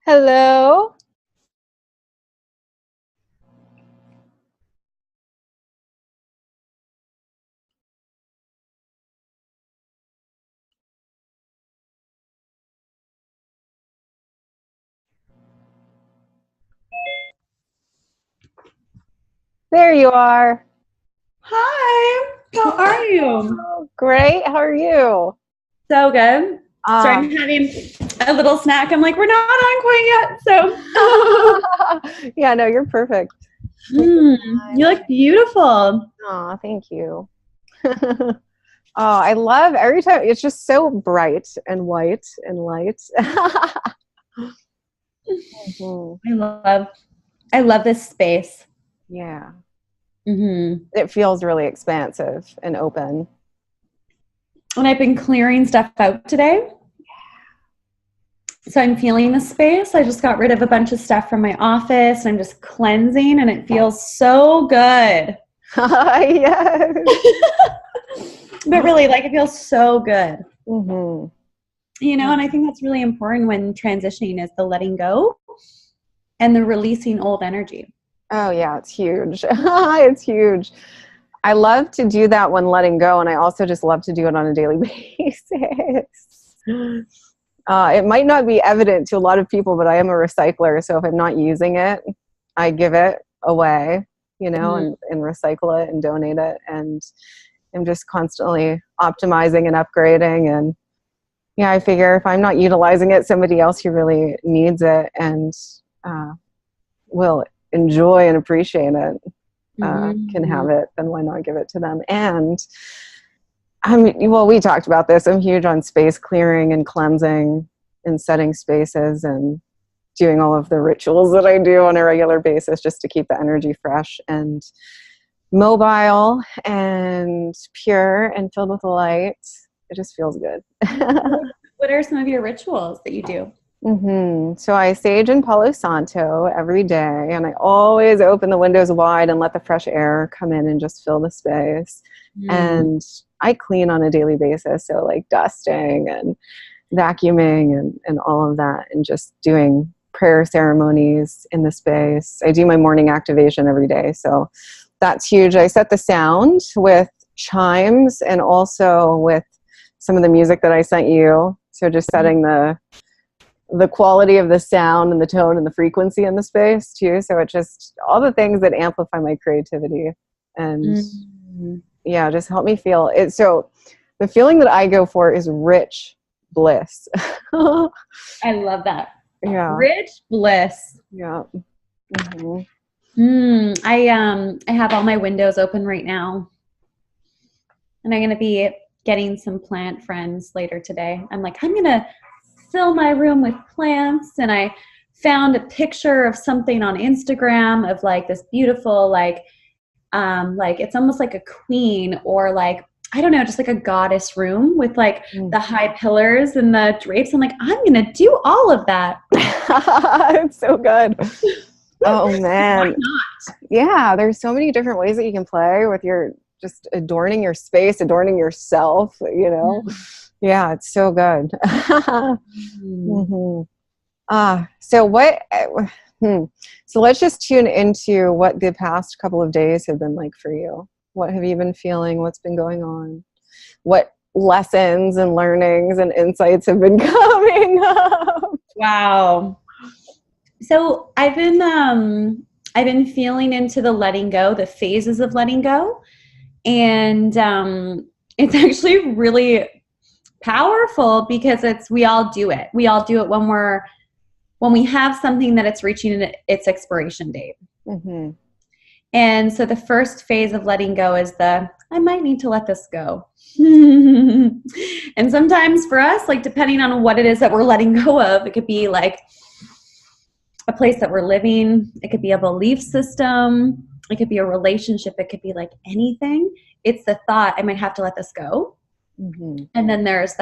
Hello. There you are. Hi, how are you? Oh, great. How are you? So good. So Um, I'm having a little snack. I'm like, we're not on quite yet. So, yeah, no, you're perfect. Take your mm, you time. look beautiful. Aw, thank you. Oh, I love every time. It's just so bright and white and light. Mhm. I love this space. Yeah, hmm it feels really expansive and open. And I've been clearing stuff out today. So I'm feeling the space. I just got rid of a bunch of stuff from my office. I'm just cleansing and it feels so good. Yes. But really, like, it feels so good. hmm And I think that's really important when transitioning is the letting go and the releasing old energy. Oh, yeah, it's huge. It's huge. I love to do that when letting go, and I also just love to do it on a daily basis. It might not be evident to a lot of people, but I am a recycler. So if I'm not using it, I give it away, Mm. and recycle it and donate it. And I'm just constantly optimizing and upgrading. And yeah, I figure if I'm not utilizing it, somebody else who really needs it and uh, will enjoy and appreciate it can Mm-hmm. have it, then why not give it to them? And well, we talked about this. I'm huge on space clearing and cleansing and setting spaces and doing all of the rituals that I do on a regular basis just to keep the energy fresh and mobile and pure and filled with light. It just feels good. What are some of your rituals that you do? So I sage in Palo Santo every day, and I always open the windows wide and let the fresh air come in and just fill the space. Mm. And I clean on a daily basis, so like dusting and vacuuming and all of that, and just doing prayer ceremonies in the space. I do my morning activation every day, so that's huge. I set the sound with chimes and also with some of the music that I sent you. So just setting the quality of the sound and the tone and the frequency in the space too. So it just all the things that amplify my creativity and Mm. yeah, just help me feel it. So the feeling that I go for is rich bliss. I love that. Yeah, Rich bliss. yeah. hmm I have all my windows open right now, and I'm gonna be getting some plant friends later today. I'm gonna fill my room with plants, and I found a picture of something on Instagram of like this beautiful like it's almost like a queen or like I don't know, just like a goddess room with like the high pillars and the drapes. I'm like, I'm gonna do all of that. It's so good. Oh Why man. not? Yeah, there's so many different ways that you can play with your just adorning your space, adorning yourself. Yeah, it's so good. Mm. hmm so what? Hmm. So let's just tune into what the past couple of days have been like for you. What have you been feeling? What's been going on? What lessons and learnings and insights have been coming up? Wow. So I've been feeling into the letting go, the phases of letting go, and it's actually really powerful because we all do it. We all do it when we have something that it's reaching its expiration date. hmm And so the first phase of letting go is I might need to let this go. And sometimes for us, like depending on what it is that we're letting go of, it could be like a place that we're living, it could be a belief system, it could be a relationship, it could be like anything. It's the thought, I might have to let this go. hmm And then there's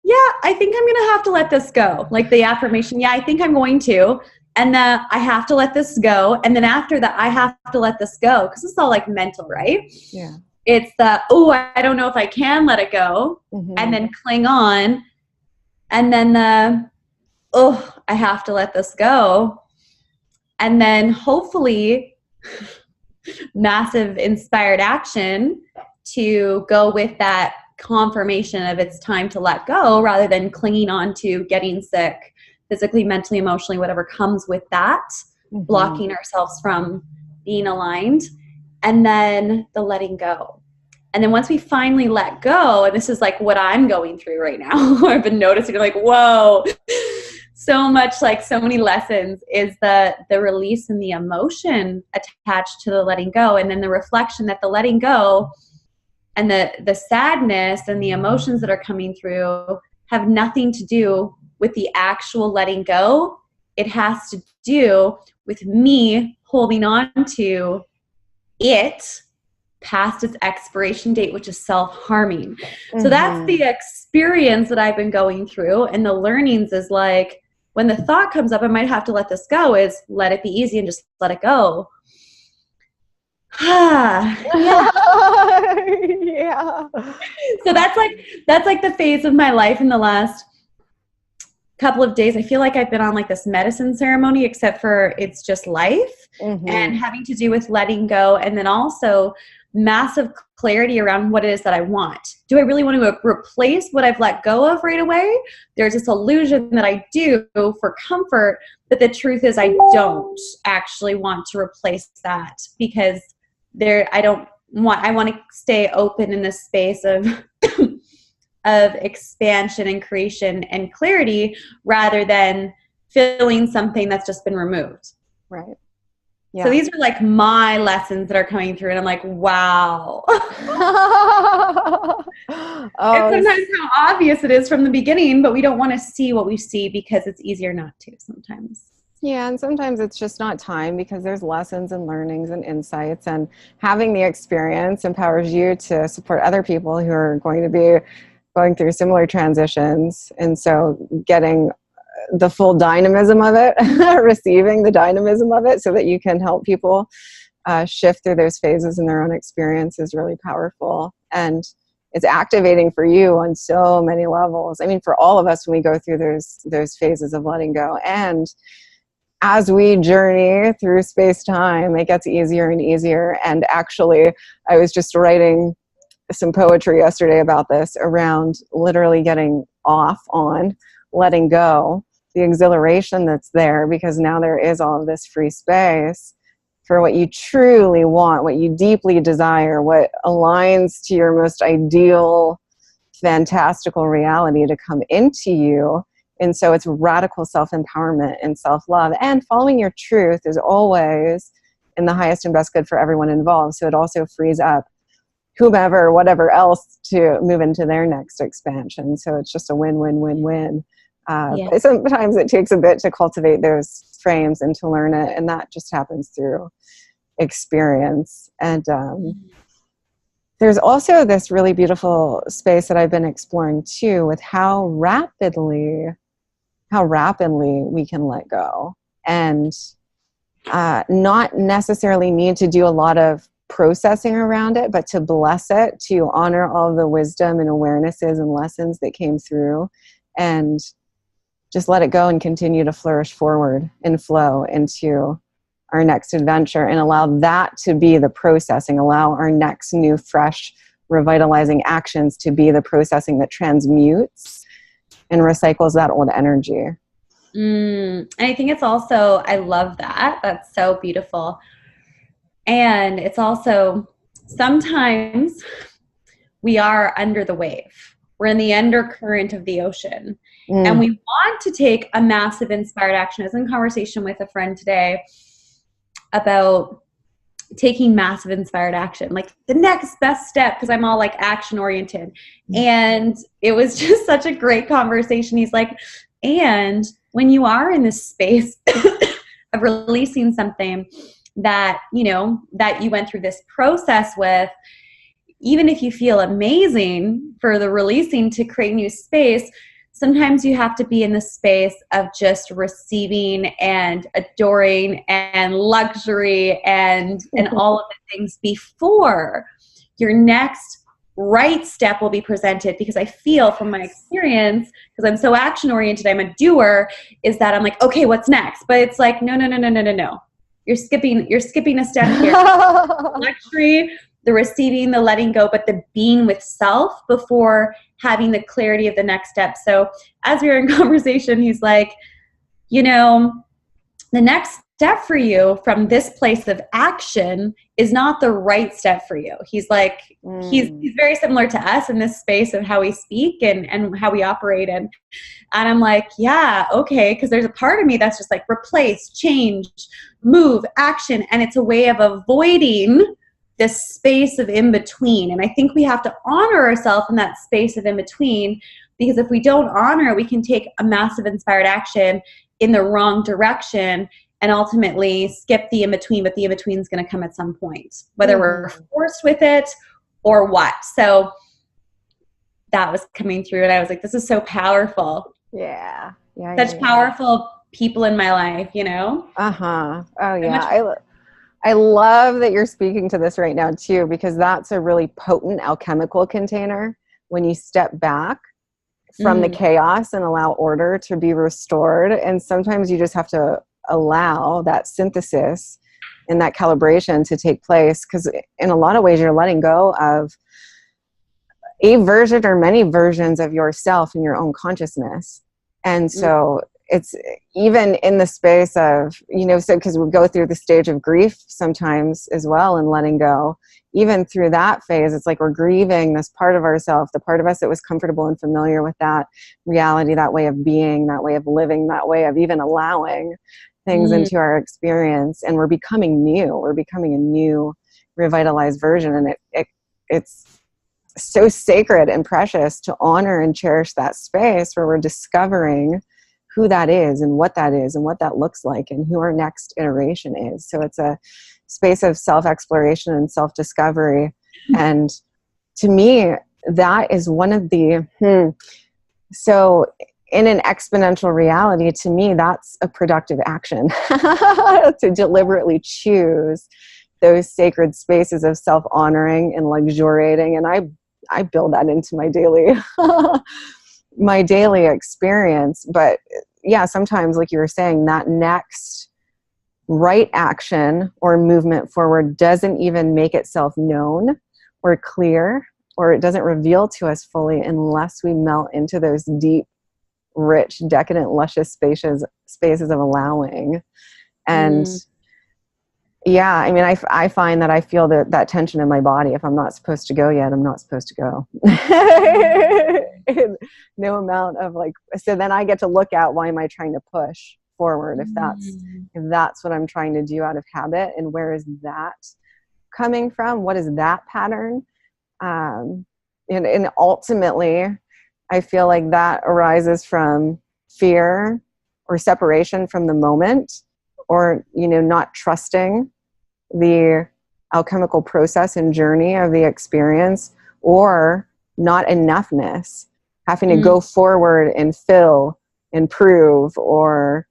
yeah, I think I'm going to have to let this go. Like the affirmation, yeah, I think I'm going to. And the I have to let this go. And then after that, I have to let this go. Because it's all like mental, right? Yeah. It's I don't know if I can let it go. And hmm then cling on. And then oh, I have to let this go. And then hopefully massive inspired action to go with that confirmation of it's time to let go, rather than clinging on to getting sick physically, mentally, emotionally, whatever comes with that, blocking ourselves from being aligned. And then the letting go. And then once we finally let go, and this is like what I'm going through right now, I've been noticing, like, whoa, so much, like so many lessons, is the release and the emotion attached to the letting go. And then the reflection that the letting go and the sadness and the emotions that are coming through have nothing to do with the actual letting go. It has to do with me holding on to it past its expiration date, which is self-harming. So that's the experience that I've been going through. And the learnings is like, when the thought comes up, I might have to let this go, is let it be easy and just let it go. Yeah. So that's like the phase of my life in the last couple of days. I feel like I've been on like this medicine ceremony, except for it's just life and having to do with letting go. And then also massive clarity around what it is that I want. Do I really want to replace what I've let go of right away? There's this illusion that I do for comfort, but the truth is I don't actually want to replace that, because I want to stay open in this space of of expansion and creation and clarity, rather than filling something that's just been removed. Right. Yeah. So these are like my lessons that are coming through, and I'm like, wow. It's sometimes how obvious it is from the beginning, but we don't want to see what we see because it's easier not to sometimes. Yeah, and sometimes it's just not time, because there's lessons and learnings and insights, and having the experience empowers you to support other people who are going to be going through similar transitions. And so getting the full dynamism of it, receiving the dynamism of it so that you can help people shift through those phases in their own experience is really powerful. And it's activating for you on so many levels. I mean, for all of us, when we go through those phases of letting go, and as we journey through space-time, it gets easier and easier. And actually, I was just writing some poetry yesterday about this, around literally getting off on letting go, the exhilaration that's there, because now there is all of this free space for what you truly want, what you deeply desire, what aligns to your most ideal, fantastical reality to come into you. And so it's radical self-empowerment and self-love, and following your truth is always in the highest and best good for everyone involved. So it also frees up whomever, whatever else, to move into their next expansion. So it's just a win-win-win-win. But sometimes it takes a bit to cultivate those frames and to learn it, and that just happens through experience. And there's also this really beautiful space that I've been exploring too, with how rapidly we can let go, and not necessarily need to do a lot of processing around it, but to bless it, to honor all the wisdom and awarenesses and lessons that came through, and just let it go and continue to flourish forward and flow into our next adventure, and allow that to be the processing, allow our next new, fresh, revitalizing actions to be the processing that transmutes and recycles that old energy. And I think it's also, I love that. That's so beautiful. And it's also, sometimes we are under the wave. We're in the undercurrent of the ocean. And we want to take a massive inspired action. I was in conversation with a friend today about taking massive inspired action, like the next best step, because I'm all like action oriented. And it was just such a great conversation. He's like, and when you are in this space of releasing something that, you know, that you went through this process with, even if you feel amazing for the releasing to create new space, sometimes you have to be in the space of just receiving and adoring and luxury and all of the things before your next right step will be presented, because I feel from my experience, because I'm so action oriented, I'm a doer, is that I'm like, okay, what's next? But it's like, no. You're skipping a step here. Luxury, the receiving, the letting go, but the being with self before having the clarity of the next step. So as we were in conversation, he's like, you know, the next step for you from this place of action is not the right step for you. He's like, he's very similar to us in this space of how we speak and how we operate. And I'm like, yeah, okay. Because there's a part of me that's just like replace, change, move, action. And it's a way of avoiding this space of in between. And I think we have to honor ourselves in that space of in between, because if we don't honor, we can take a massive inspired action in the wrong direction and ultimately skip the in-between, but the in-between is going to come at some point, whether we're forced with it or what. So that was coming through, and I was like, this is so powerful. Yeah. Such powerful people in my life, you know? Oh, yeah. I love that you're speaking to this right now, too, because that's a really potent alchemical container when you step back from the chaos and allow order to be restored. And sometimes you just have to allow that synthesis and that calibration to take place, because in a lot of ways you're letting go of a version or many versions of yourself in your own consciousness. And so it's even in the space of, you know, so because we go through the stage of grief sometimes as well, and letting go, even through that phase, it's like we're grieving this part of ourselves, the part of us that was comfortable and familiar with that reality, that way of being, that way of living, that way of even allowing things into our experience. And we're becoming new. We're becoming a new, revitalized version. And it's so sacred and precious to honor and cherish that space where we're discovering who that is and what that looks like and who our next iteration is. So it's a space of self-exploration and self-discovery. And to me, that is one of the, so in an exponential reality, to me, that's a productive action to deliberately choose those sacred spaces of self-honoring and luxuriating. And I build that into my daily my daily experience. But yeah, sometimes, like you were saying, that next right action or movement forward doesn't even make itself known or clear, or it doesn't reveal to us fully unless we melt into those deep, rich, decadent, luscious spaces of allowing. And yeah, I mean, I find that I feel that tension in my body. If I'm not supposed to go yet, I'm not supposed to go. No amount of like, so then I get to look at, why am I trying to push forward if that's what I'm trying to do out of habit, and where is that coming from? What is that pattern? And ultimately, I feel like that arises from fear or separation from the moment, or, you know, not trusting the alchemical process and journey of the experience, or not enoughness, having to go forward and fill and prove, or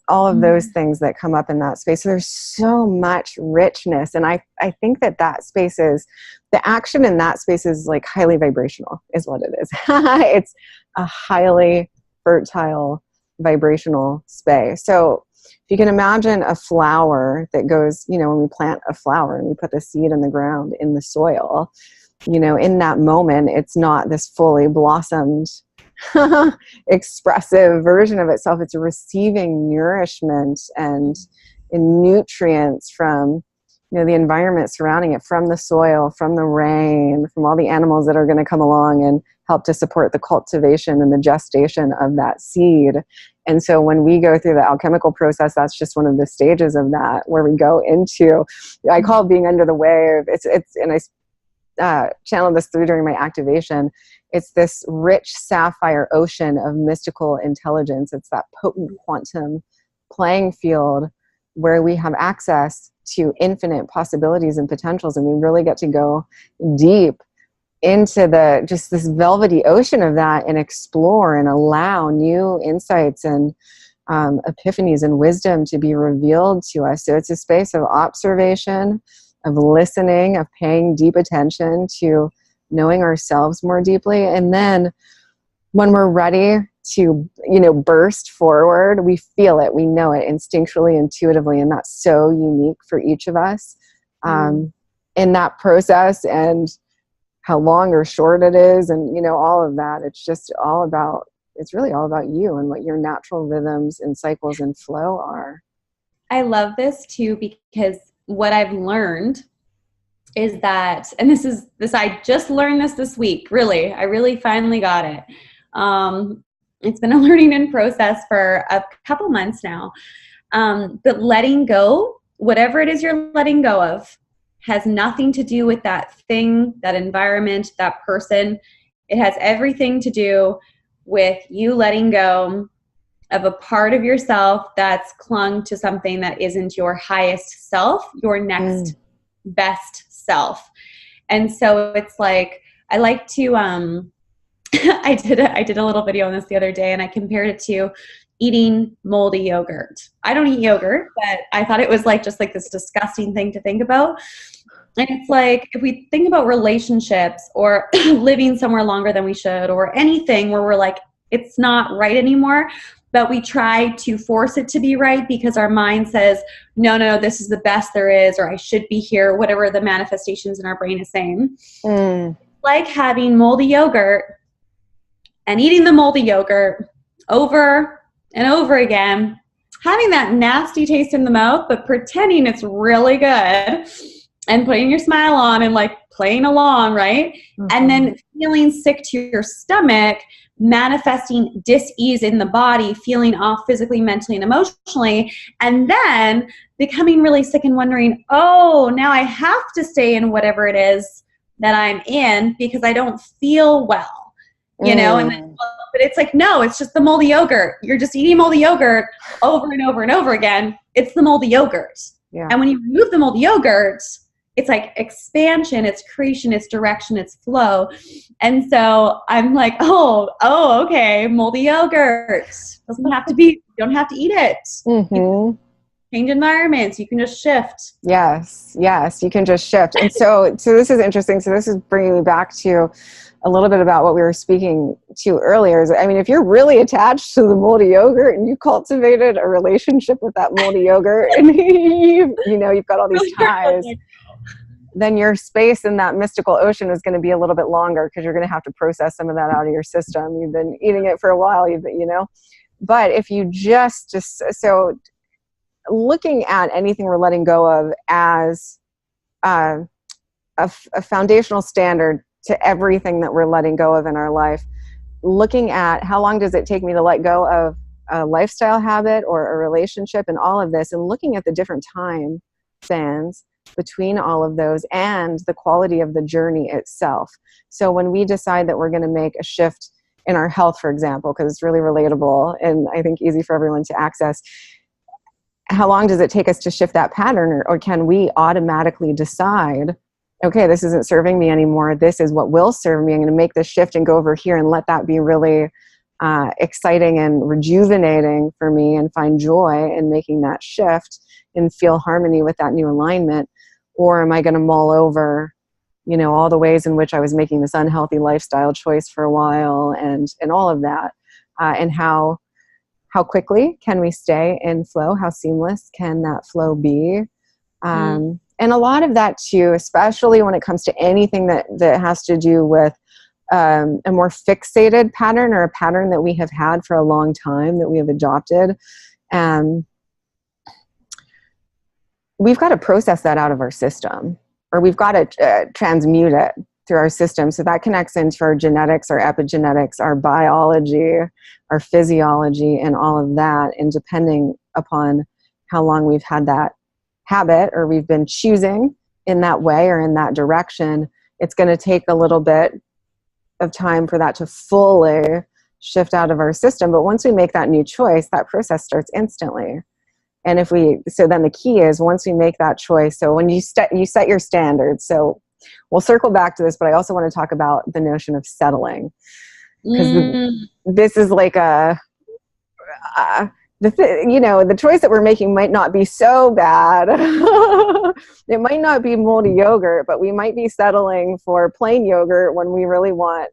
all of those things that come up in that space. So there's so much richness. And I think that space is, the action in that space is like highly vibrational is what it is. It's a highly fertile vibrational space. So if you can imagine a flower that goes, you know, when we plant a flower and we put the seed in the ground in the soil, you know, in that moment, it's not this fully blossomed, expressive version of itself. It's receiving nourishment and nutrients from, you know, the environment surrounding it, from the soil, from the rain, from all the animals that are going to come along and help to support the cultivation and the gestation of that seed. And so when we go through the alchemical process, that's just one of the stages of that, where we go into, I call it being under the wave. It's and I channeled this through during my activation. It's this rich sapphire ocean of mystical intelligence. It's that potent quantum playing field where we have access to infinite possibilities and potentials, and we really get to go deep into just this velvety ocean of that, and explore and allow new insights and epiphanies and wisdom to be revealed to us. So it's a space of observation of listening, of paying deep attention to knowing ourselves more deeply. And then when we're ready to, burst forward, we feel it, we know it instinctually, intuitively, and that's so unique for each of us. In that process, and how long or short it is, and all of that, it's really all about you and what your natural rhythms and cycles and flow are. I love this too, because what I've learned is that, and I just learned this week, really, I really finally got it. It's been a learning and process for a couple months now. But letting go, whatever it is you're letting go of, has nothing to do with that thing, that environment, that person. It has everything to do with you letting go of a part of yourself that's clung to something that isn't your highest self, your next best self. And so it's like, I like to, I did a little video on this the other day, and I compared it to eating moldy yogurt. I don't eat yogurt, but I thought it was just this disgusting thing to think about. And it's like, if we think about relationships or living somewhere longer than we should, or anything where we're like, it's not right anymore, but we try to force it to be right because our mind says, no, this is the best there is, or I should be here, whatever the manifestations in our brain is saying. Like having moldy yogurt and eating the moldy yogurt over and over again, having that nasty taste in the mouth, but pretending it's really good and putting your smile on and playing along, right? And then feeling sick to your stomach, manifesting dis-ease in the body, feeling off physically, mentally, and emotionally, and then becoming really sick and wondering, oh, now I have to stay in whatever it is that I'm in because I don't feel well, and then, but it's no, it's just the moldy yogurt. You're just eating moldy yogurt over and over and over again. It's the moldy yogurt. Yeah. And when you remove the moldy yogurt, it's expansion, it's creation, it's direction, it's flow. And so I'm oh, okay, moldy yogurt. Doesn't have to be, you don't have to eat it. You change environments, you can just shift. Yes, you can just shift. And so this is interesting. So this is bringing me back to a little bit about what we were speaking to earlier. If you're really attached to the moldy yogurt and you cultivated a relationship with that moldy yogurt and you've got all these ties, then your space in that mystical ocean is going to be a little bit longer because you're going to have to process some of that out of your system. You've been eating it for a while, but if you so looking at anything we're letting go of as a foundational standard to everything that we're letting go of in our life, looking at how long does it take me to let go of a lifestyle habit or a relationship and all of this, and looking at the different time spans between all of those and the quality of the journey itself. So when we decide that we're going to make a shift in our health, for example, because it's really relatable and I think easy for everyone to access, how long does it take us to shift that pattern? Or can we automatically decide, okay, this isn't serving me anymore. This is what will serve me. I'm going to make this shift and go over here and let that be really exciting and rejuvenating for me, and find joy in making that shift and feel harmony with that new alignment. Or am I going to mull over, all the ways in which I was making this unhealthy lifestyle choice for a while, and all of that, and how quickly can we stay in flow? How seamless can that flow be? And a lot of that too, especially when it comes to anything that has to do with a more fixated pattern, or a pattern that we have had for a long time that we have adopted. We've got to process that out of our system, or we've got to transmute it through our system. So that connects into our genetics, our epigenetics, our biology, our physiology, and all of that. And depending upon how long we've had that habit, or we've been choosing in that way or in that direction, it's going to take a little bit of time for that to fully shift out of our system. But once we make that new choice, that process starts instantly. And so then the key is, once we make that choice, so when you set your standards, so we'll circle back to this, but I also want to talk about the notion of settling, because this is the choice that we're making might not be so bad. It might not be moldy yogurt, but we might be settling for plain yogurt when we really want,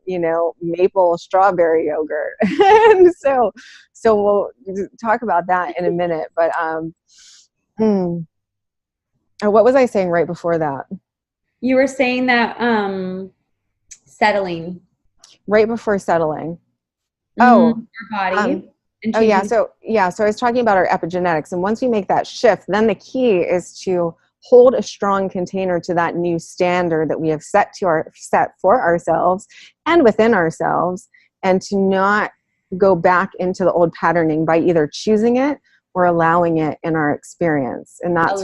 maple strawberry yogurt. And so we'll talk about that in a minute. But what was I saying right before that? You were saying that settling. Right before settling. Your body. So I was talking about our epigenetics, and once we make that shift, then the key is to hold a strong container to that new standard that we have set for ourselves and within ourselves, and to not go back into the old patterning by either choosing it or allowing it in our experience. And that's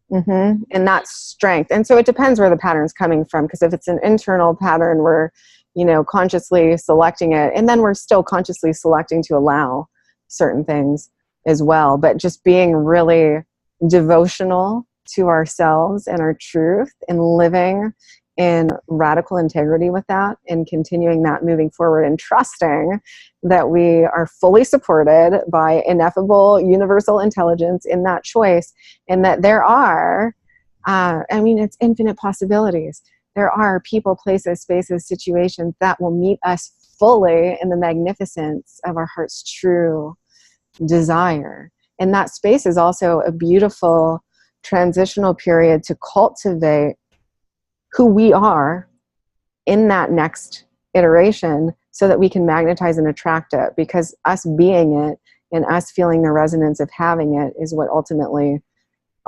and that's strength. And so it depends where the pattern's coming from, because if it's an internal pattern, we're consciously selecting it, and then we're still consciously selecting to allow certain things as well. But just being really devotional to ourselves and our truth, and living in radical integrity with that, and continuing that moving forward, and trusting that we are fully supported by ineffable universal intelligence in that choice, and that there are, it's infinite possibilities. There are people, places, spaces, situations that will meet us fully in the magnificence of our heart's true desire. And that space is also a beautiful transitional period to cultivate who we are in that next iteration, so that we can magnetize and attract it, because us being it and us feeling the resonance of having it is what ultimately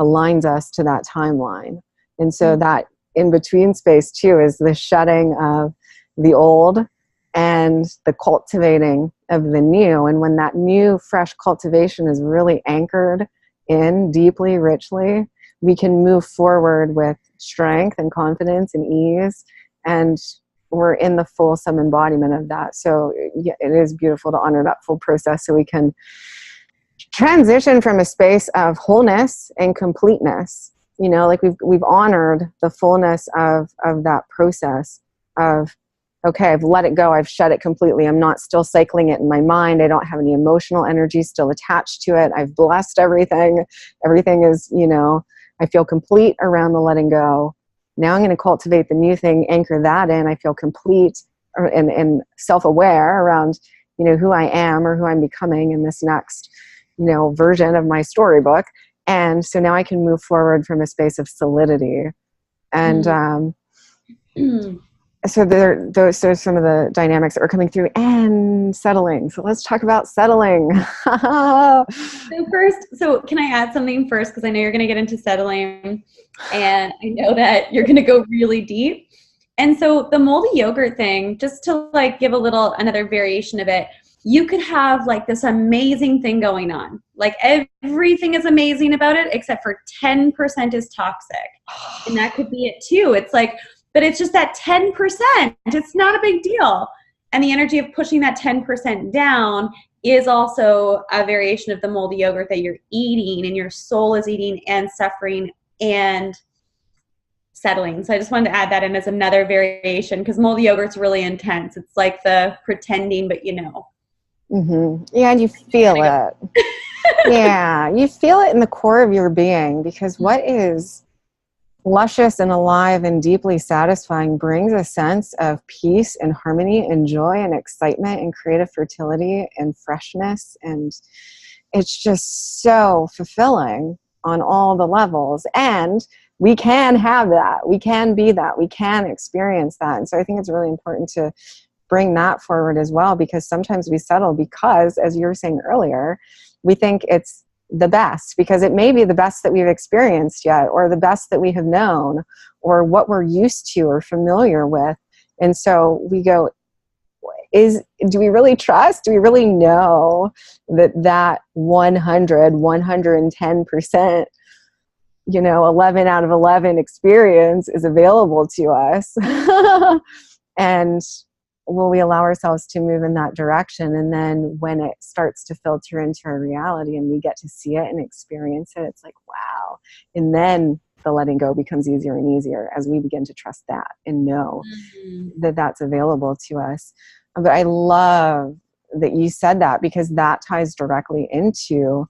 aligns us to that timeline. And so that in between space too is the shedding of the old and the cultivating of the new. And when that new, fresh cultivation is really anchored in deeply, richly, we can move forward with strength and confidence and ease, and we're in the fulsome embodiment of that. So yeah, it is beautiful to honor that full process, so we can transition from a space of wholeness and completeness. Like we've honored the fullness of that process of, okay, I've let it go, I've shed it completely, I'm not still cycling it in my mind, I don't have any emotional energy still attached to it, I've blessed everything is, I feel complete around the letting go. Now I'm going to cultivate the new thing, anchor that in, I feel complete and self-aware around, who I am or who I'm becoming in this next, version of my storybook. And so now I can move forward from a space of solidity. And so those are some of the dynamics that were coming through, and settling. So let's talk about settling. So can I add something first? Because I know you're going to get into settling, and I know that you're going to go really deep. And so the moldy yogurt thing, just to give another variation of it, you could have this amazing thing going on. Everything is amazing about it, except for 10% is toxic. And that could be it too. It's but it's just that 10%. It's not a big deal. And the energy of pushing that 10% down is also a variation of the moldy yogurt that you're eating, and your soul is eating and suffering and settling. So I just wanted to add that in as another variation, because moldy yogurt's really intense. It's like the pretending, but Mm-hmm. Yeah, and you feel it. Yeah, you feel it in the core of your being, because what is luscious and alive and deeply satisfying brings a sense of peace and harmony and joy and excitement and creative fertility and freshness, and it's just so fulfilling on all the levels. And we can have that, we can be that, we can experience that. And so I think it's really important to bring that forward as well, because sometimes we settle because, as you were saying earlier, we think it's the best, because it may be the best that we've experienced yet, or the best that we have known, or what we're used to or familiar with. And so we go, do we really trust? Do we really know that 110%, 11 out of 11 experience is available to us? And will we allow ourselves to move in that direction? And then when it starts to filter into our reality and we get to see it and experience it, it's wow. And then the letting go becomes easier and easier as we begin to trust that and know that that's available to us. But I love that you said that, because that ties directly into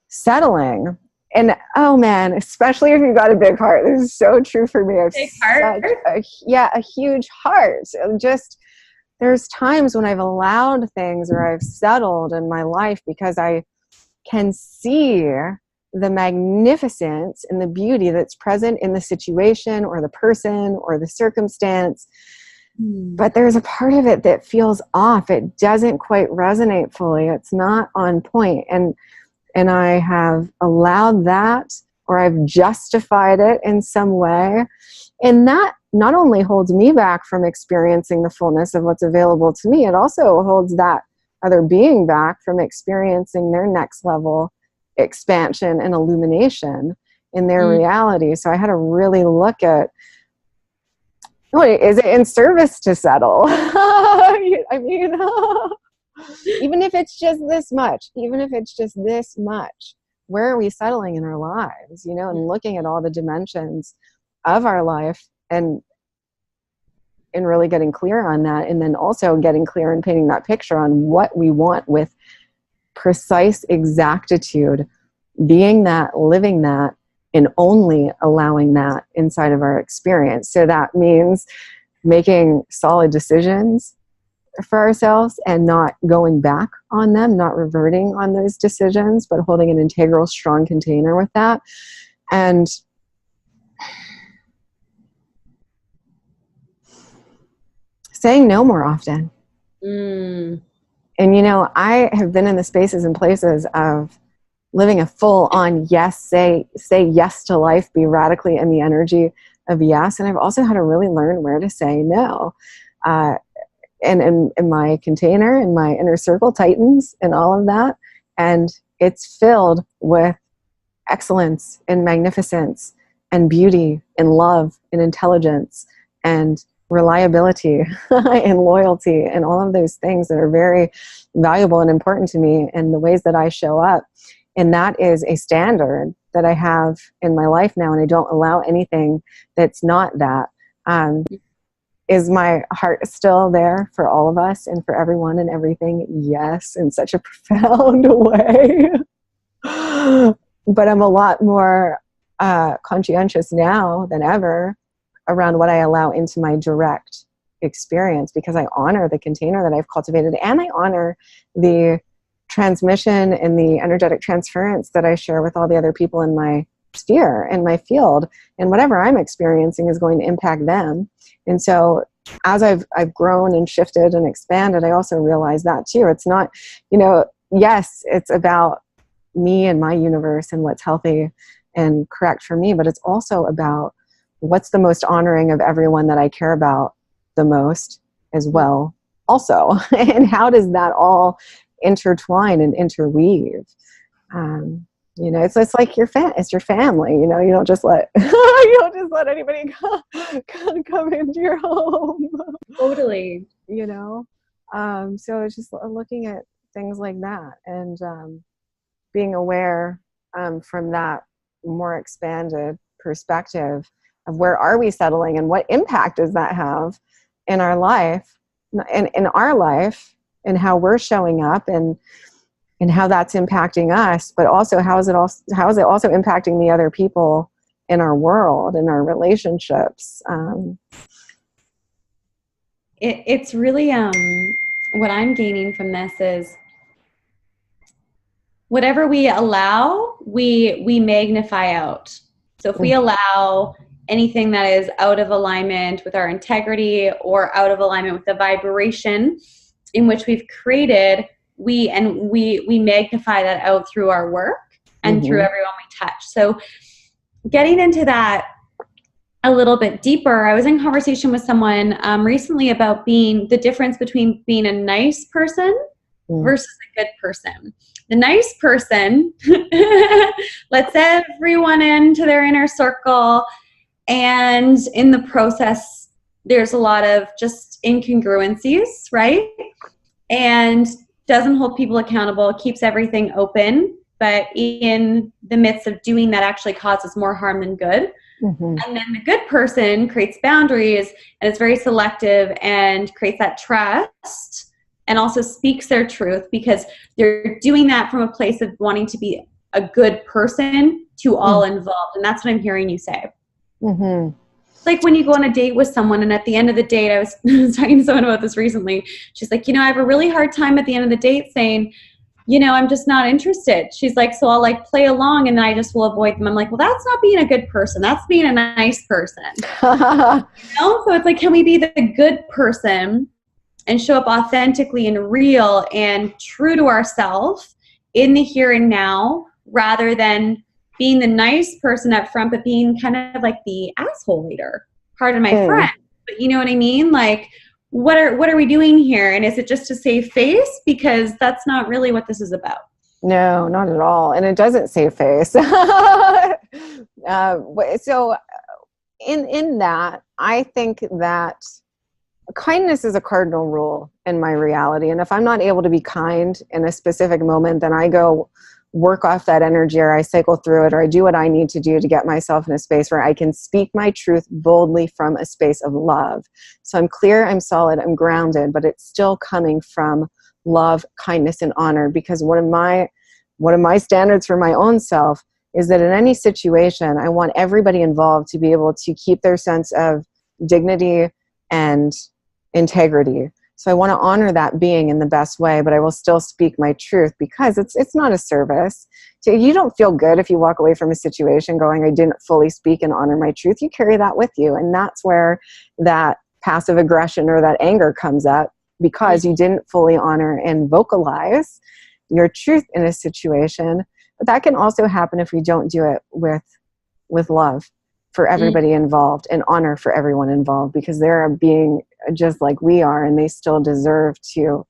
settling. And oh man, especially if you've got a big heart, this is so true for me. I have Big heart? a huge heart. Just there's times when I've allowed things, or I've settled in my life because I can see the magnificence and the beauty that's present in the situation or the person or the circumstance. But there's a part of it that feels off. It doesn't quite resonate fully. It's not on point. And I have allowed that, or I've justified it in some way. And that not only holds me back from experiencing the fullness of what's available to me, it also holds that other being back from experiencing their next level expansion and illumination in their reality. So I had to really look at, is it in service to settle? I mean, even if it's just this much, where are we settling in our lives, and looking at all the dimensions of our life and really getting clear on that. And then also getting clear and painting that picture on what we want with precise exactitude, being that, living that, and only allowing that inside of our experience. So that means making solid decisions for ourselves and not going back on them, not reverting on those decisions, but holding an integral, strong container with that. And saying no more often. And, I have been in the spaces and places of living a full-on yes, say yes to life, be radically in the energy of yes. And I've also had to really learn where to say no. And in my container, in my inner circle tightens and all of that. And it's filled with excellence and magnificence and beauty and love and intelligence and reliability and loyalty and all of those things that are very valuable and important to me, and the ways that I show up. And that is a standard that I have in my life now, and I don't allow anything that's not that. Is my heart still there for all of us and for everyone and everything? Yes, in such a profound way. But I'm a lot more conscientious now than ever around what I allow into my direct experience, because I honor the container that I've cultivated, and I honor the transmission and the energetic transference that I share with all the other people in my sphere and my field, and whatever I'm experiencing is going to impact them. And so as I've grown and shifted and expanded, I also realize that too. It's not, yes, it's about me and my universe and what's healthy and correct for me, but it's also about what's the most honoring of everyone that I care about the most as well also. And how does that all intertwine and interweave? It's like it's your family. You don't just let anybody come into your home. Totally. So it's just looking at things like that, and being aware from that more expanded perspective of where are we settling and what impact does that have in our life, and how we're showing up, and how that's impacting us, but also how is it also impacting the other people in our world, in our relationships. It's really what I'm gaining from this is whatever we allow, we magnify out. So if we allow anything that is out of alignment with our integrity or out of alignment with the vibration in which we've created, we magnify that out through our work and through everyone we touch. So getting into that a little bit deeper, I was in conversation with someone recently about the difference between being a nice person versus a good person. The nice person lets everyone into their inner circle, and in the process, there's a lot of just incongruencies, right? And doesn't hold people accountable, keeps everything open, but in the midst of doing that actually causes more harm than good. And then the good person creates boundaries and is very selective and creates that trust and also speaks their truth, because they're doing that from a place of wanting to be a good person to all involved. And that's what I'm hearing you say. Mm-hmm. It's like when you go on a date with someone, and at the end of the date, I was talking to someone about this recently. She's like, I have a really hard time at the end of the date saying, I'm just not interested. She's like, so I'll like play along and then I just will avoid them. I'm like, well, that's not being a good person. That's being a nice person. So it's like, can we be the good person and show up authentically and real and true to ourselves in the here and now, rather than being the nice person up front, but being kind of like the asshole later. Pardon my friend, but you know what I mean? Like, what are we doing here? And is it just to save face? Because that's not really what this is about. No, not at all. And it doesn't save face. So in that, I think that kindness is a cardinal rule in my reality. And if I'm not able to be kind in a specific moment, then I go work off that energy, or I cycle through it, or I do what I need to do to get myself in a space where I can speak my truth boldly from a space of love. So I'm clear, I'm solid, I'm grounded, but it's still coming from love, kindness, and honor. Because one of my standards for my own self is that in any situation, I want everybody involved to be able to keep their sense of dignity and integrity. So I want to honor that being in the best way, but I will still speak my truth, because it's not a service. So you don't feel good if you walk away from a situation going, I didn't fully speak and honor my truth. You carry that with you. And that's where that passive aggression or that anger comes up, because you didn't fully honor and vocalize your truth in a situation. But that can also happen if we don't do it with love for everybody involved and honor for everyone involved, because they're being just like we are, and they still deserve to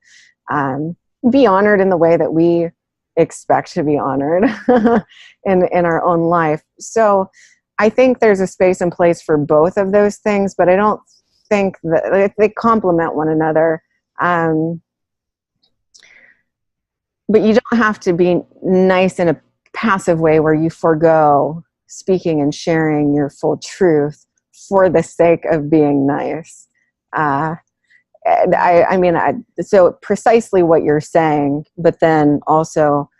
be honored in the way that we expect to be honored in our own life. So I think there's a space and place for both of those things, but I don't think that they complement one another. But you don't have to be nice in a passive way where you forego speaking and sharing your full truth for the sake of being nice. So precisely what you're saying, but then also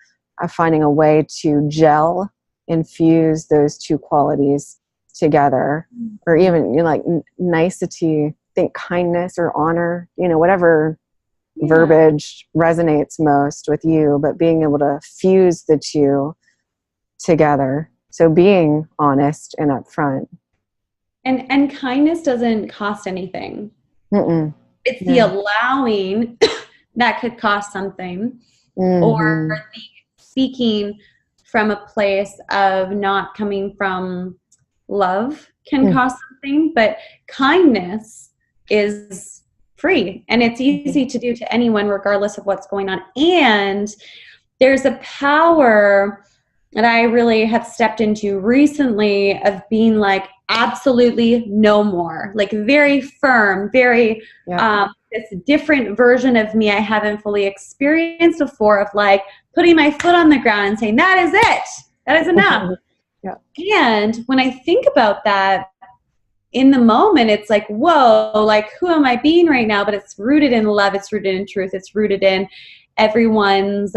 finding a way to infuse those two qualities together, or even like nicety, think kindness or honor, whatever verbiage resonates most with you, but being able to fuse the two together. So being honest and upfront. And kindness doesn't cost anything. Mm-mm. It's the allowing that could cost something, or the speaking from a place of not coming from love can cost something. But kindness is free, and it's easy to do to anyone regardless of what's going on. And there's a power that I really have stepped into recently of being like, absolutely no more, like very firm, very this different version of me I haven't fully experienced before, of like putting my foot on the ground and saying, that is it, that is enough. And when I think about that in the moment, it's like, whoa, like who am I being right now? But it's rooted in love, it's rooted in truth, it's rooted in everyone's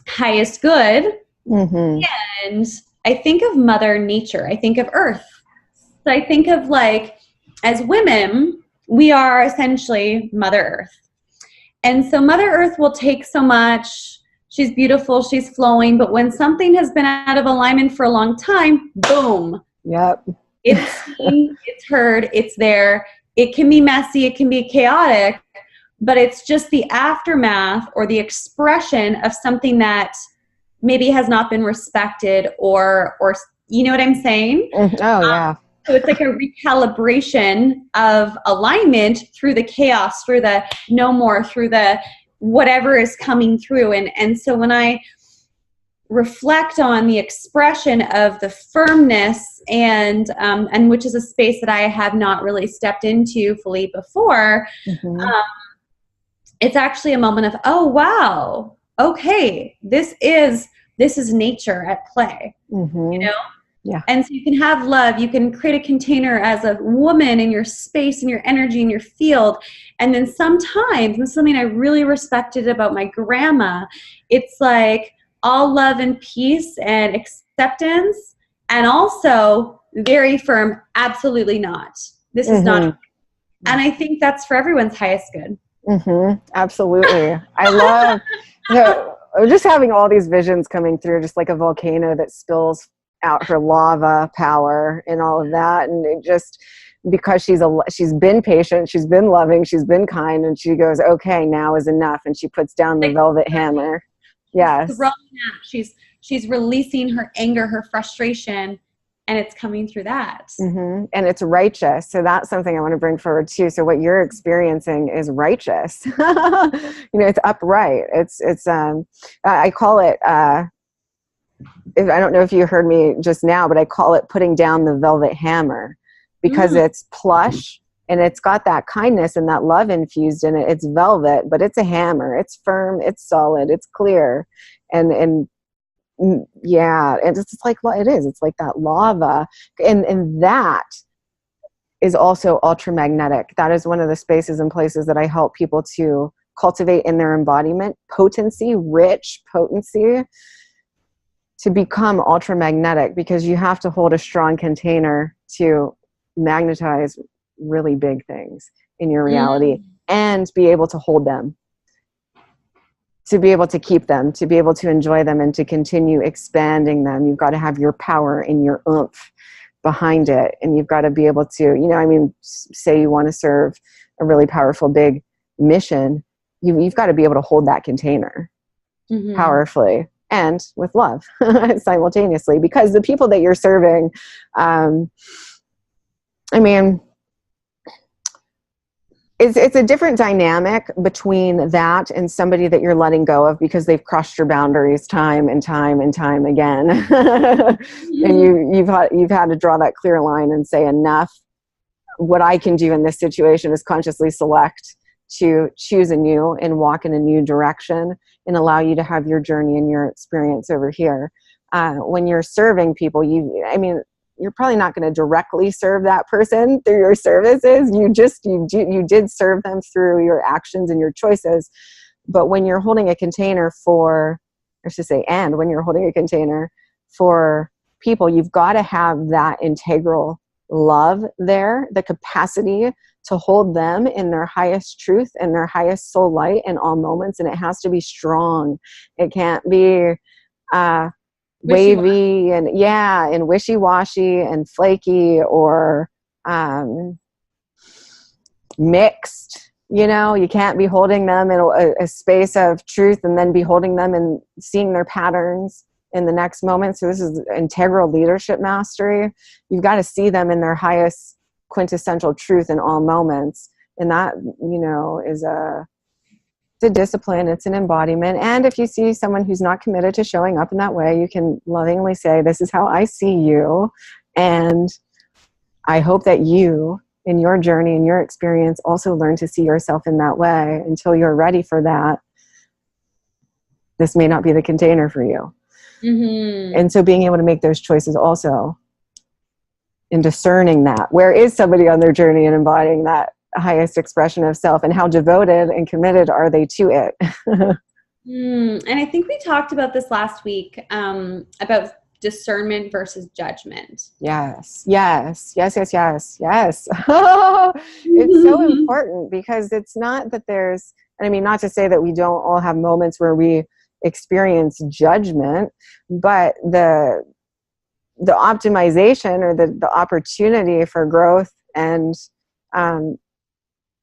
highest good. And I think of Mother Nature, I think of Earth. So I think of like, as women, we are essentially Mother Earth. And so Mother Earth will take so much, she's beautiful, she's flowing, but when something has been out of alignment for a long time, boom. It's seen, it's heard, it's there. It can be messy, it can be chaotic, but it's just the aftermath or the expression of something that maybe has not been respected, or you know what I'm saying? So it's like a recalibration of alignment through the chaos, through the no more, through the whatever is coming through. And so when I reflect on the expression of the firmness and which is a space that I have not really stepped into fully before, it's actually a moment of, oh, wow, okay, this is nature at play, Yeah. And so you can have love. You can create a container as a woman in your space and your energy and your field. And then sometimes, and this is something I really respected about my grandma, it's like all love and peace and acceptance, and also very firm, absolutely not. This is not. And I think that's for everyone's highest good. Absolutely. I love just having all these visions coming through, just like a volcano that spills out her lava power and all of that. And it just, because she's been patient, she's been loving, she's been kind, and she goes, okay, now is enough. And she puts down the velvet hammer. Yes. She's releasing her anger, her frustration, and it's coming through that. And it's righteous. So that's something I want to bring forward too. So what you're experiencing is righteous. It's upright. It's I call it, I don't know if you heard me just now, but I call it putting down the velvet hammer, because it's plush and it's got that kindness and that love infused in it. It's velvet, but it's a hammer. It's firm. It's solid. It's clear. And yeah, and it's like, it is. It's like that lava. And that is also ultramagnetic. That is one of the spaces and places that I help people to cultivate in their embodiment, potency, rich potency, to become ultramagnetic, because you have to hold a strong container to magnetize really big things in your reality and be able to hold them, to be able to keep them, to be able to enjoy them, and to continue expanding them. You've got to have your power and your oomph behind it. And you've got to be able to, say you want to serve a really powerful, big mission, you've got to be able to hold that container powerfully and with love simultaneously, because the people that you're serving, it's a different dynamic between that and somebody that you're letting go of because they've crossed your boundaries time and time and time again. And you've had to draw that clear line and say, enough. What I can do in this situation is consciously select to choose anew and walk in a new direction and allow you to have your journey and your experience over here. When you're serving people, you're probably not going to directly serve that person through your services. You did serve them through your actions and your choices. But when you're holding a container when you're holding a container for people, you've got to have that integral love there, the capacity to hold them in their highest truth and their highest soul light in all moments. And it has to be strong. It can't be, wavy and wishy-washy and flaky or mixed. You can't be holding them in a space of truth and then be holding them and seeing their patterns in the next moment. So this is integral leadership mastery. You've got to see them in their highest quintessential truth in all moments. And that, is it's a discipline, it's an embodiment. And if you see someone who's not committed to showing up in that way, you can lovingly say, this is how I see you. And I hope that you, in your journey and your experience, also learn to see yourself in that way. Until you're ready for that, this may not be the container for you. And so being able to make those choices also, and discerning that, where is somebody on their journey and embodying that highest expression of self, and how devoted and committed are they to it? And I think we talked about this last week, about discernment versus judgment. Yes. It's so important, because it's not that there's, not to say that we don't all have moments where we experience judgment, but the optimization or the opportunity for growth and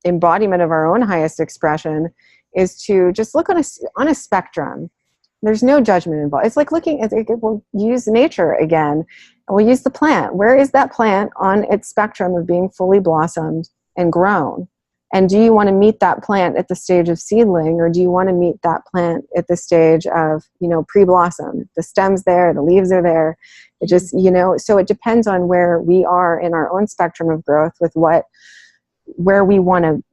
embodiment of our own highest expression is to just look on a spectrum. There's no judgment involved. It's like looking at, we'll use nature again, and we'll use the plant. Where is that plant on its spectrum of being fully blossomed and grown? And do you want to meet that plant at the stage of seedling, or do you want to meet that plant at the stage of, pre-blossom? The stem's there, the leaves are there. It just, so it depends on where we are in our own spectrum of growth with where we want to,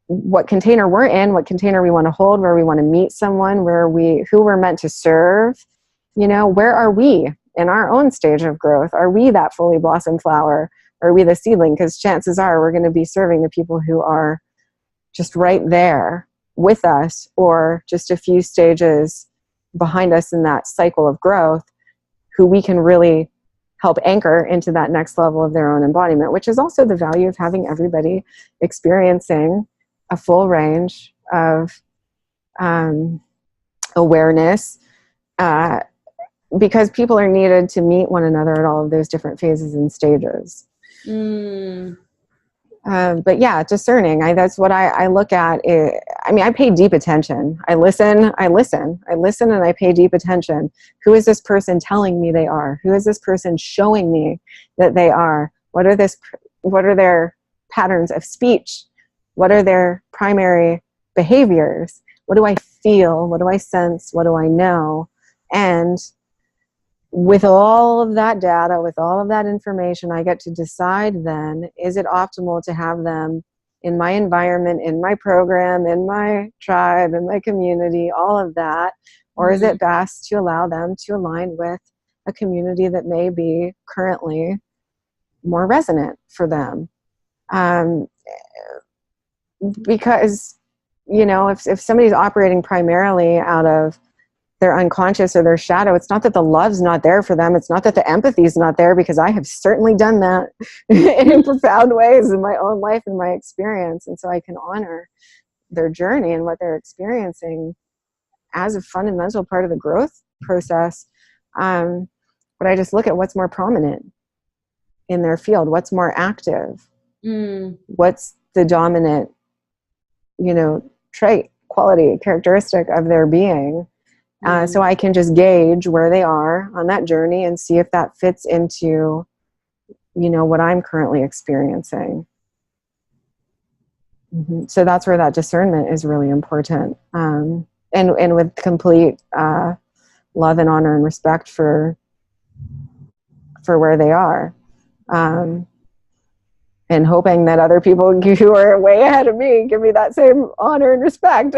what container we're in, what container we want to hold, where we want to meet someone, who we're meant to serve, where are we in our own stage of growth? Are we that fully blossomed flower? Are we the seedling? Because chances are we're going to be serving the people who are just right there with us, or just a few stages behind us in that cycle of growth, who we can really help anchor into that next level of their own embodiment, which is also the value of having everybody experiencing a full range of awareness, because people are needed to meet one another at all of those different phases and stages. But yeah, discerning. That's what I look at. I pay deep attention. I listen, and I pay deep attention. Who is this person telling me they are? Who is this person showing me that they are? What are their patterns of speech? What are their primary behaviors? What do I feel? What do I sense? What do I know? And with all of that data, with all of that information, I get to decide then, is it optimal to have them in my environment, in my program, in my tribe, in my community, all of that? Or is it best to allow them to align with a community that may be currently more resonant for them? Because, if somebody's operating primarily out of their unconscious or their shadow, it's not that the love's not there for them. It's not that the empathy is not there, because I have certainly done that in profound ways in my own life and my experience. And so I can honor their journey and what they're experiencing as a fundamental part of the growth process. But I just look at what's more prominent in their field, what's more active, what's the dominant, trait, quality, characteristic of their being. So I can just gauge where they are on that journey and see if that fits into, what I'm currently experiencing. So that's where that discernment is really important. And with complete love and honor and respect for where they are. And hoping that other people who are way ahead of me give me that same honor and respect,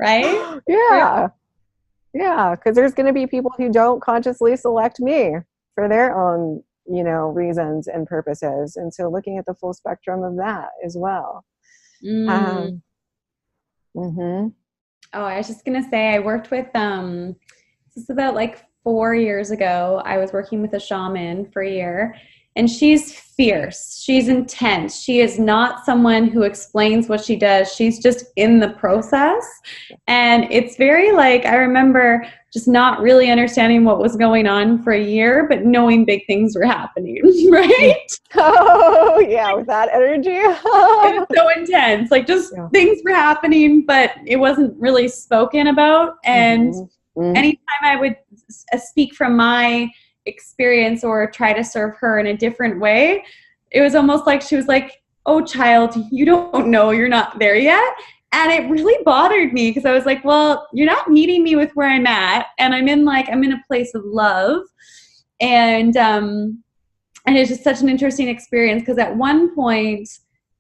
Right? Yeah. Because there's going to be people who don't consciously select me for their own, reasons and purposes. And so looking at the full spectrum of that as well. Oh, I was just going to say, I worked with, this is about like 4 years ago. I was working with a shaman for a year, and she's fierce. She's intense. She is not someone who explains what she does. She's just in the process. And it's very I remember just not really understanding what was going on for a year, but knowing big things were happening, right? Oh, yeah, with that energy. It was so intense. Things were happening, but it wasn't really spoken about. And anytime I would speak from my experience or try to serve her in a different way, it was almost like she was like, "Oh, child, you don't know, you're not there yet." And it really bothered me, because I was like, well, you're not meeting me with where I'm at, and I'm in a place of love. And it's just such an interesting experience, because at one point,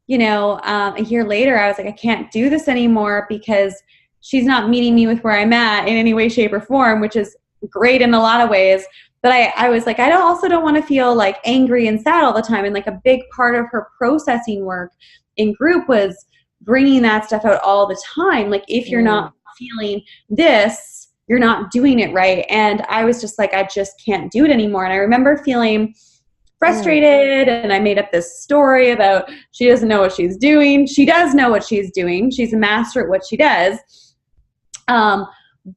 a year later, I was like, I can't do this anymore, because she's not meeting me with where I'm at in any way, shape, or form, which is great in a lot of ways. But I was like, I also don't want to feel angry and sad all the time. And a big part of her processing work in group was bringing that stuff out all the time. If you're not feeling this, you're not doing it right. And I was just like, I just can't do it anymore. And I remember feeling frustrated, and I made up this story about she doesn't know what she's doing. She does know what she's doing. She's a master at what she does.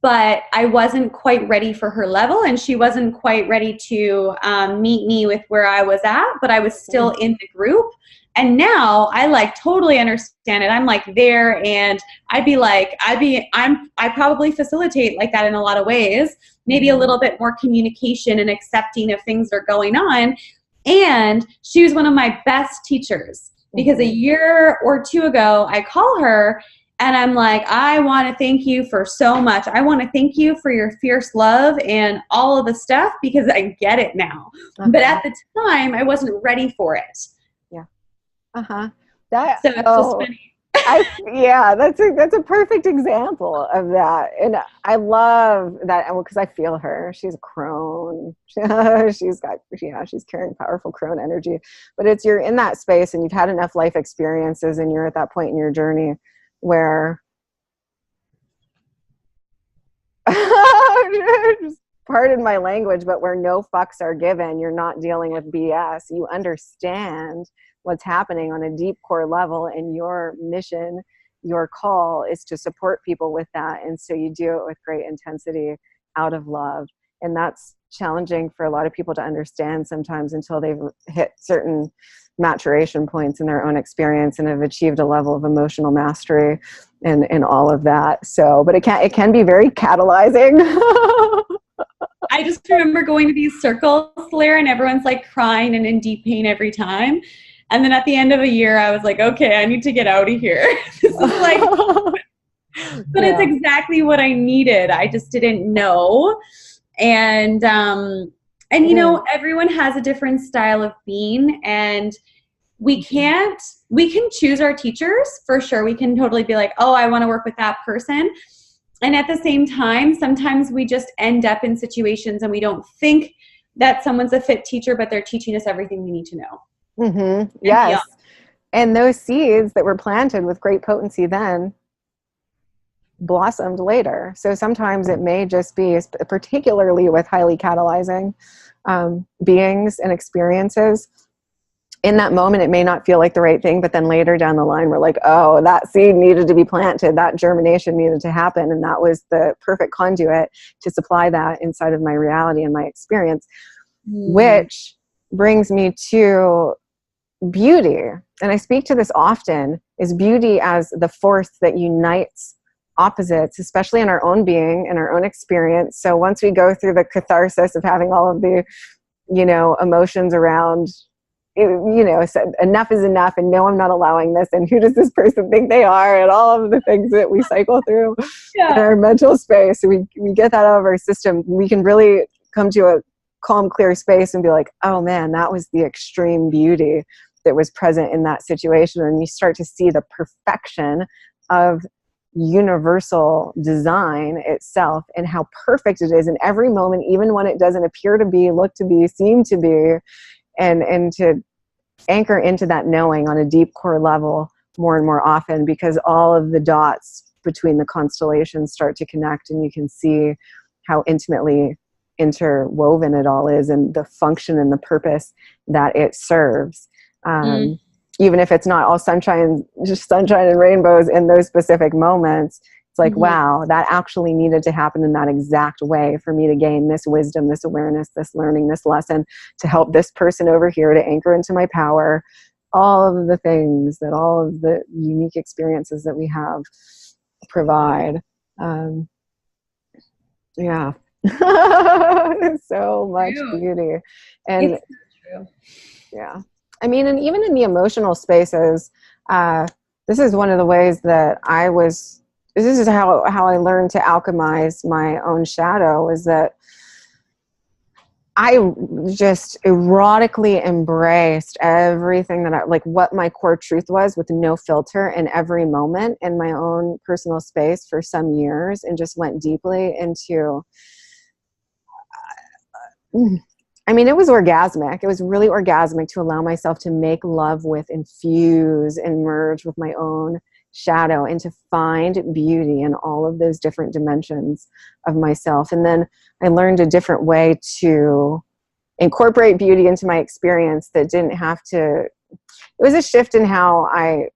But I wasn't quite ready for her level, and she wasn't quite ready to meet me with where I was at, but I was still in the group. And now I totally understand it. I'm there, and I probably facilitate like that in a lot of ways, maybe a little bit more communication and accepting of things that are going on. And she was one of my best teachers, because a year or two ago, I call her and I'm like, I want to thank you for so much. I want to thank you for your fierce love and all of the stuff, because I get it now. But at the time, I wasn't ready for it. Yeah. So it's just funny. Yeah, that's a perfect example of that. And I love that because I feel her. She's a crone. She's got, she's carrying powerful crone energy. But it's, you're in that space and you've had enough life experiences and you're at that point in your journey where just pardon my language, but where no fucks are given. You're not dealing with BS. You understand what's happening on a deep core level, and your mission, your call is to support people with that. And so you do it with great intensity out of love. And that's challenging for a lot of people to understand sometimes until they've hit certain maturation points in their own experience and have achieved a level of emotional mastery and all of that. So, but it can be very catalyzing. I just remember going to these circles, Solara, and everyone's like crying and in deep pain every time. And then at the end of a year, I was like, okay, I need to get out of here. This is like, but it's exactly what I needed. I just didn't know. And you know, everyone has a different style of being, and we can choose our teachers for sure. We can totally be like, oh, I want to work with that person. And at the same time, sometimes we just end up in situations and we don't think that someone's a fit teacher, but they're teaching us everything we need to know. Mm-hmm. Yes. And those seeds that were planted with great potency then blossomed later. So sometimes it may just be, particularly with highly catalyzing beings and experiences, in that moment it may not feel like the right thing, but then later down the line we're like, oh, that seed needed to be planted, that germination needed to happen, and that was the perfect conduit to supply that inside of my reality and my experience. Which brings me to beauty. And I speak to this often, is beauty as the force that unites opposites, especially in our own being and our own experience. So once we go through the catharsis of having all of the, emotions around, enough is enough, and no, I'm not allowing this, and who does this person think they are, and all of the things that we cycle through in our mental space. So we get that out of our system. We can really come to a calm, clear space and be like, oh man, that was the extreme beauty that was present in that situation. And you start to see the perfection of universal design itself and how perfect it is in every moment, even when it doesn't appear to be, look to be, seem to be, and to anchor into that knowing on a deep core level more and more often, because all of the dots between the constellations start to connect, and you can see how intimately interwoven it all is, and the function and the purpose that it serves. Even if it's not all sunshine, just sunshine and rainbows in those specific moments, it's like, wow, that actually needed to happen in that exact way for me to gain this wisdom, this awareness, this learning, this lesson, to help this person over here to anchor into my power. All of the things that all of the unique experiences that we have provide. Yeah. So much beauty. And it's true. Yeah. I mean, and even in the emotional spaces, this is one of the ways that this is how I learned to alchemize my own shadow, is that I just erotically embraced everything that like what my core truth was, with no filter, in every moment in my own personal space for some years, and just went deeply into, it was orgasmic. It was really orgasmic to allow myself to make love with, infuse, and merge with my own shadow, and to find beauty in all of those different dimensions of myself. And then I learned a different way to incorporate beauty into my experience that didn't have to, it was a shift in how I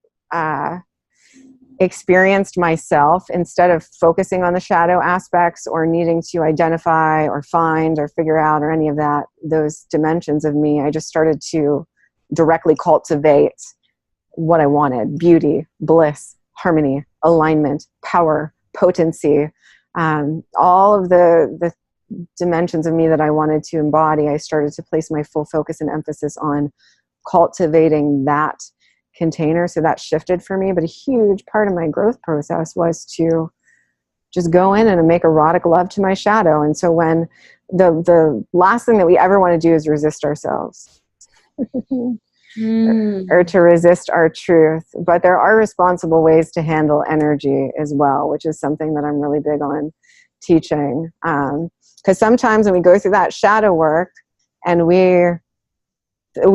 experienced myself. Instead of focusing on the shadow aspects or needing to identify or find or figure out or any of that, those dimensions of me, I just started to directly cultivate what I wanted: beauty, bliss, harmony, alignment, power, potency, all of the dimensions of me that I wanted to embody. I started to place my full focus and emphasis on cultivating that container. So that shifted for me. But a huge part of my growth process was to just go in and make erotic love to my shadow. And so when the last thing that we ever want to do is resist ourselves. or to resist our truth. But there are responsible ways to handle energy as well, which is something that I'm really big on teaching. Because sometimes when we go through that shadow work and we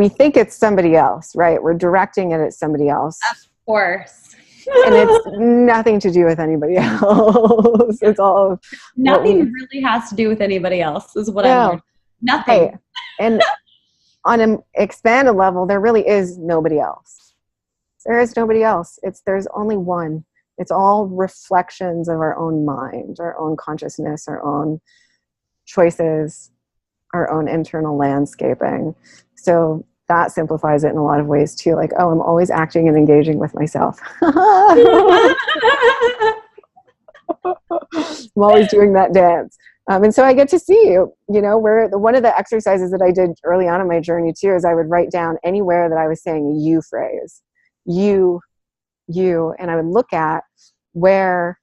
think it's somebody else, right? We're directing it at somebody else. Of course. And it's nothing to do with anybody else. It's all nothing really has to do with anybody else is what I'm learning. Nothing. Right. And on an expanded level, there really is nobody else. There is nobody else. There's only one. It's all reflections of our own mind, our own consciousness, our own choices, our own internal landscaping. So that simplifies it in a lot of ways too. Like, oh, I'm always acting and engaging with myself. I'm always doing that dance. And so I get to see you know, one of the exercises that I did early on in my journey too, is I would write down anywhere that I was saying a you phrase, you, and I would look at where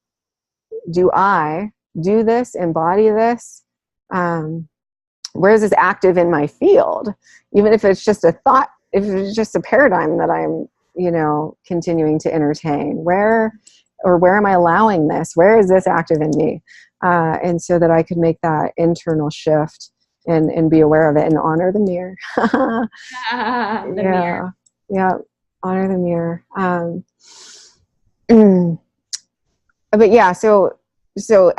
do I do this, embody this, where is this active in my field? Even if it's just a thought, if it's just a paradigm that I'm, you know, continuing to entertain, where am I allowing this? Where is this active in me? And so that I could make that internal shift and be aware of it and honor the mirror. Mirror. Yeah. Honor the mirror. But yeah, so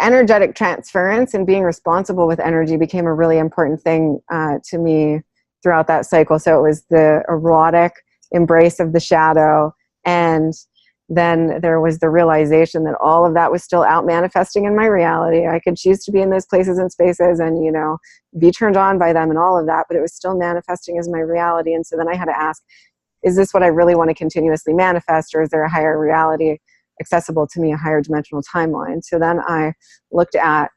energetic transference and being responsible with energy became a really important thing to me throughout that cycle. So it was the erotic embrace of the shadow, and then there was the realization that all of that was still out manifesting in my reality. I could choose to be in those places and spaces and, you know, be turned on by them and all of that, but it was still manifesting as my reality. And so then I had to ask, is this what I really want to continuously manifest, or is there a higher reality accessible to me, a higher dimensional timeline? So then I looked at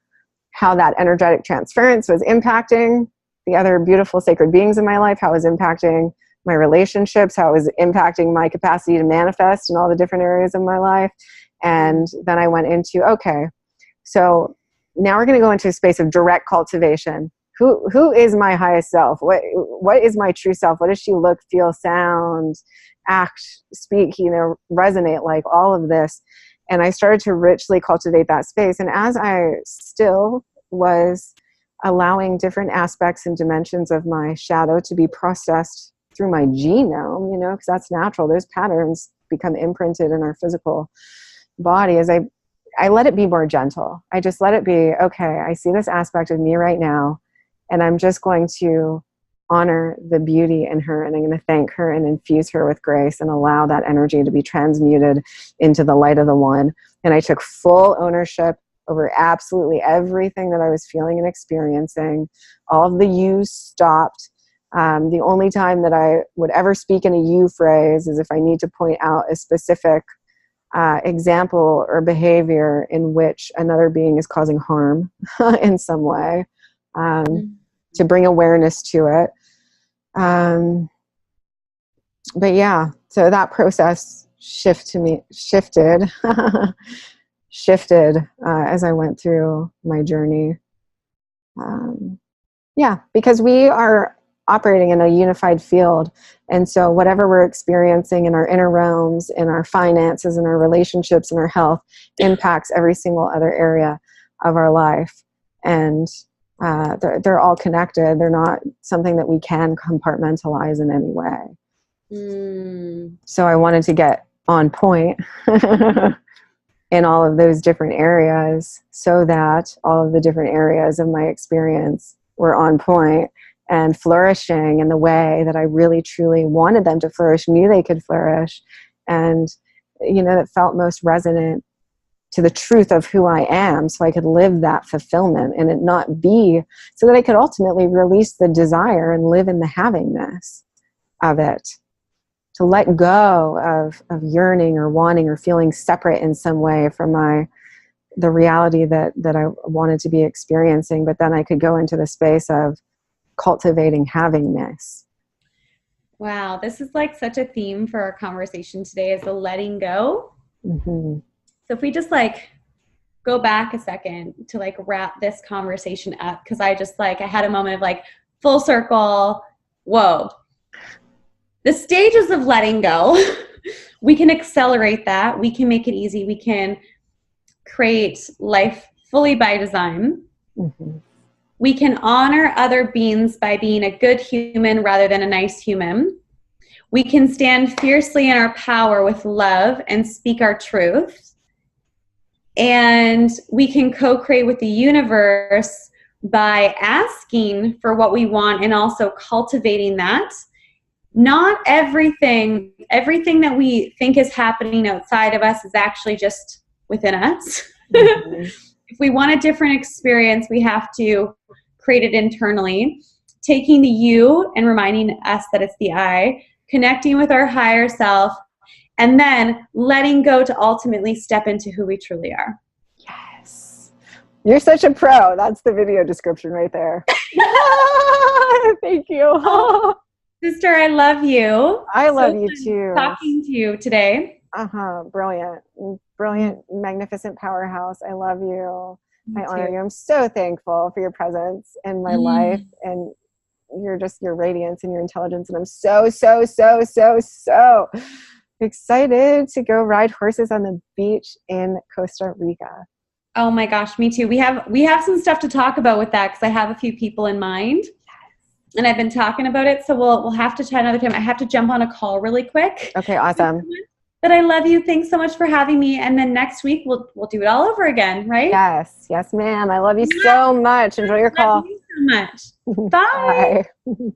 how that energetic transference was impacting the other beautiful sacred beings in my life, how it was impacting my relationships, how it was impacting my capacity to manifest in all the different areas of my life. And then I went into, okay, so now we're going to go into a space of direct cultivation. Who is my highest self? What is my true self? What does she look, feel, sound, act, speak, you know, resonate like, all of this? And I started to richly cultivate that space. And as I still was allowing different aspects and dimensions of my shadow to be processed through my genome, you know, because that's natural. Those patterns become imprinted in our physical body. As I let it be more gentle. I just let it be, okay, I see this aspect of me right now, and I'm just going to honor the beauty in her, and I'm going to thank her and infuse her with grace and allow that energy to be transmuted into the light of the one. And I took full ownership over absolutely everything that I was feeling and experiencing. All of the yous stopped. The only time that I would ever speak in a you phrase is if I need to point out a specific example or behavior in which another being is causing harm in some way, to bring awareness to it. But yeah, so that process shifted as I went through my journey. Yeah, because we are operating in a unified field. And so whatever we're experiencing in our inner realms, in our finances, in our relationships, in our health, impacts every single other area of our life. And they're all connected. They're not something that we can compartmentalize in any way. So I wanted to get on point in all of those different areas, so that all of the different areas of my experience were on point and flourishing in the way that I really truly wanted them to flourish, knew they could flourish, and, you know, that felt most resonant to the truth of who I am, so I could live that fulfillment and it not be, so that I could ultimately release the desire and live in the havingness of it. To let go of yearning or wanting or feeling separate in some way from the reality that I wanted to be experiencing, but then I could go into the space of cultivating havingness. Wow, this is like such a theme for our conversation today, is the letting go. Mm-hmm. So if we just like go back a second to like wrap this conversation up, because I had a moment of like full circle, whoa. the stages of letting go, we can accelerate that. We can make it easy. We can create life fully by design. Mm-hmm. We can honor other beings by being a good human rather than a nice human. We can stand fiercely in our power with love and speak our truth. And we can co-create with the universe by asking for what we want and also cultivating that. Not everything that we think is happening outside of us is actually just within us. Mm-hmm. If we want a different experience, we have to create it internally. Taking the you and reminding us that it's the I, connecting with our higher self, and then letting go to ultimately step into who we truly are. Yes. You're such a pro. That's the video description right there. Thank you. Oh, sister, I love you. I love you too. Talking to you today. Brilliant. Brilliant, magnificent powerhouse. I love you. I honor you. I'm so thankful for your presence in my life, and your radiance and your intelligence. And I'm so excited to go ride horses on the beach in Costa Rica. Oh my gosh, me too. We have some stuff to talk about with that because I have a few people in mind. And I've been talking about it, so we'll have to chat another time. I have to jump on a call really quick. Okay, awesome. But I love you. Thanks so much for having me. And then next week we'll do it all over again, right? Yes, ma'am. I love you so much. Enjoy your call. Love you so much. Bye. Bye.